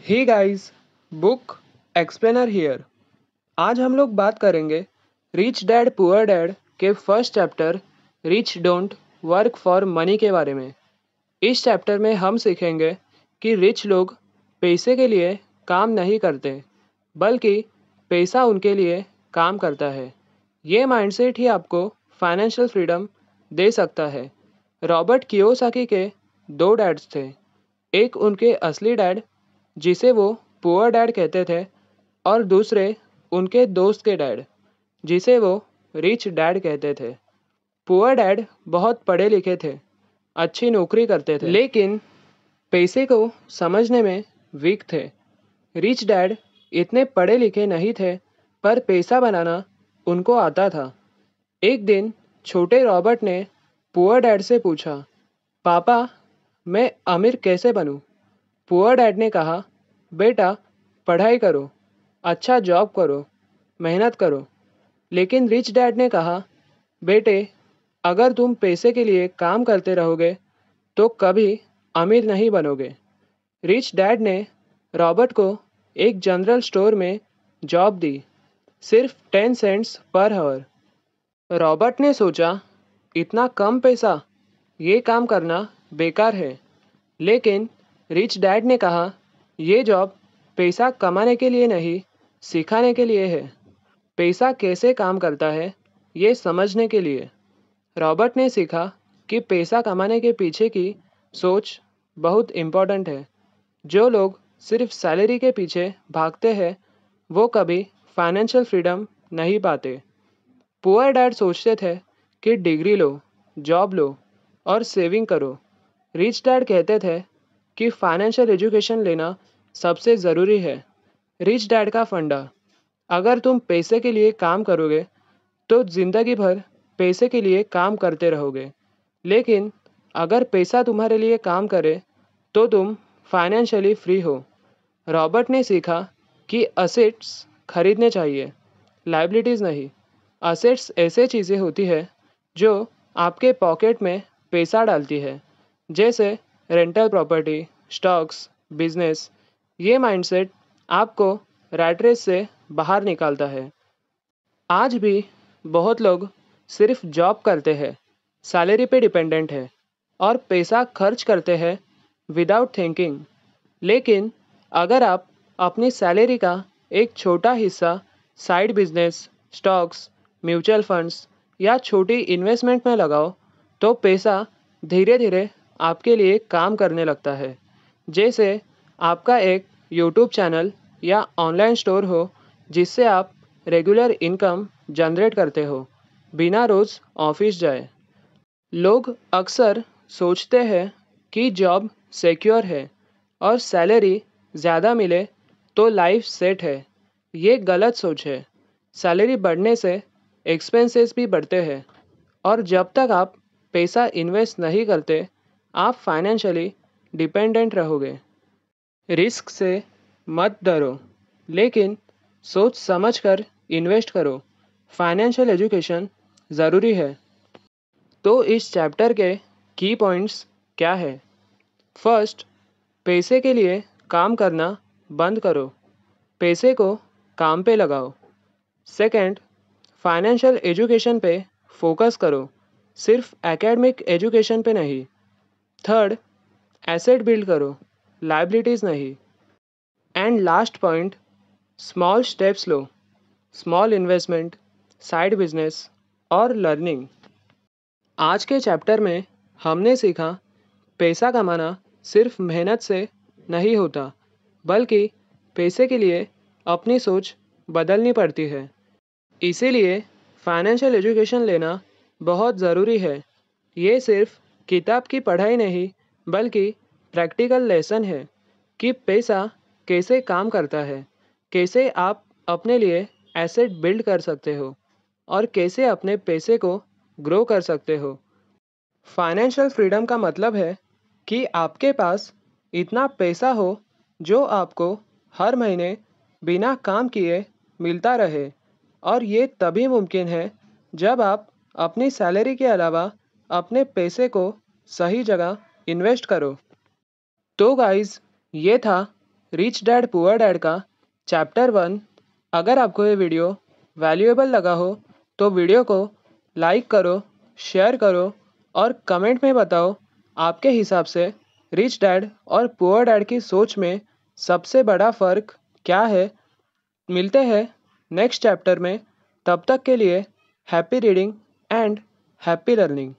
Hey guys, book explainer here. आज हम लोग बात करेंगे रिच डैड पुअर डैड के first chapter rich don't work for money के बारे में। इस चैप्टर में हम सीखेंगे कि रिच लोग पैसे के लिए काम नहीं करते, बल्कि पैसा उनके लिए काम करता है। ये माइंडसेट ही आपको फाइनेंशियल फ्रीडम दे सकता है। रॉबर्ट कियोसाकी के दो डैड्स थे। एक उनके असली डैड, जिसे वो पुअर डैड कहते थे, और दूसरे उनके दोस्त के डैड, जिसे वो रिच डैड कहते थे। पुअर डैड बहुत पढ़े लिखे थे, अच्छी नौकरी करते थे, लेकिन पैसे को समझने में वीक थे। रिच डैड इतने पढ़े लिखे नहीं थे, पर पैसा बनाना उनको आता था। एक दिन छोटे रॉबर्ट ने पुअर डैड से पूछा, पापा, मैं अमीर कैसे बनूं? पुअर डैड ने कहा, बेटा, पढ़ाई करो, अच्छा जॉब करो, मेहनत करो। लेकिन रिच डैड ने कहा, बेटे, अगर तुम पैसे के लिए काम करते रहोगे तो कभी अमीर नहीं बनोगे। रिच डैड ने रॉबर्ट को एक जनरल स्टोर में जॉब दी, सिर्फ 10 सेंट्स पर आवर। रॉबर्ट ने सोचा, इतना कम पैसा, ये काम करना बेकार है। लेकिन रिच डैड ने कहा, ये जॉब पैसा कमाने के लिए नहीं, सिखाने के लिए है। पैसा कैसे काम करता है, ये समझने के लिए। रॉबर्ट ने सीखा कि पैसा कमाने के पीछे की सोच बहुत इम्पोर्टेंट है। जो लोग सिर्फ सैलरी के पीछे भागते हैं, वो कभी फाइनेंशियल फ्रीडम नहीं पाते। पुअर डैड सोचते थे कि डिग्री लो, जॉब लो और सेविंग करो। रिच डैड कहते थे कि फाइनेंशियल एजुकेशन लेना सबसे ज़रूरी है। रिच डैड का फंडा, अगर तुम पैसे के लिए काम करोगे तो ज़िंदगी भर पैसे के लिए काम करते रहोगे। लेकिन अगर पैसा तुम्हारे लिए काम करे तो तुम फाइनेंशियली फ्री हो। रॉबर्ट ने सीखा कि असेट्स खरीदने चाहिए, लाइबिलिटीज़ नहीं। असेट्स ऐसे चीज़ें होती है जो आपके पॉकेट में पैसा डालती है, जैसे रेंटल प्रॉपर्टी, स्टॉक्स, बिजनेस। ये माइंडसेट आपको रैट रेस से बाहर निकालता है। आज भी बहुत लोग सिर्फ जॉब करते हैं, सैलरी पे डिपेंडेंट है और पैसा खर्च करते हैं विदाउट थिंकिंग। लेकिन अगर आप अपनी सैलरी का एक छोटा हिस्सा side business, stocks, mutual funds या छोटी इन्वेस्टमेंट में लगाओ, तो पैसा धीरे धीरे आपके लिए काम करने लगता है। जैसे आपका एक यूट्यूब चैनल या ऑनलाइन स्टोर हो, जिससे आप रेगुलर इनकम जनरेट करते हो, बिना रोज़ ऑफिस जाए। लोग अक्सर सोचते हैं कि जॉब सिक्योर है और सैलरी ज़्यादा मिले तो लाइफ सेट है। ये गलत सोच है। सैलरी बढ़ने से एक्सपेंसेस भी बढ़ते हैं, और जब तक आप पैसा इन्वेस्ट नहीं करते, आप फाइनेंशियली डिपेंडेंट रहोगे। रिस्क से मत डरो, लेकिन सोच समझ कर इन्वेस्ट करो। फाइनेंशियल एजुकेशन ज़रूरी है। तो इस चैप्टर के की पॉइंट्स क्या है? फर्स्ट, पैसे के लिए काम करना बंद करो, पैसे को काम पे लगाओ। सेकंड, फाइनेंशियल एजुकेशन पे फोकस करो, सिर्फ एकेडमिक एजुकेशन पे नहीं। थर्ड, एसेट बिल्ड करो, लाइबिलिटीज़ नहीं। And last point, small steps low, small investment, side business और लर्निंग। आज के चैप्टर में हमने सीखा, पैसा कमाना सिर्फ मेहनत से नहीं होता, बल्कि पैसे के लिए अपनी सोच बदलनी पड़ती है। इसीलिए फाइनेंशियल एजुकेशन लेना बहुत ज़रूरी है। ये सिर्फ किताब की पढ़ाई नहीं, बल्कि प्रैक्टिकल लेसन है कि पैसा कैसे काम करता है, कैसे आप अपने लिए एसेट बिल्ड कर सकते हो और कैसे अपने पैसे को ग्रो कर सकते हो। फाइनेंशियल फ्रीडम का मतलब है कि आपके पास इतना पैसा हो जो आपको हर महीने बिना काम किए मिलता रहे, और ये तभी मुमकिन है जब आप अपनी सैलरी के अलावा अपने पैसे को सही जगह इन्वेस्ट करो। तो गाइस, ये था रिच डैड पुअर डैड का चैप्टर 1। अगर आपको ये वीडियो वैल्यूएबल लगा हो तो वीडियो को लाइक करो, शेयर करो और कमेंट में बताओ आपके हिसाब से रिच डैड और पुअर डैड की सोच में सबसे बड़ा फ़र्क क्या है। मिलते हैं नेक्स्ट चैप्टर में। तब तक के लिए happy reading and happy learning.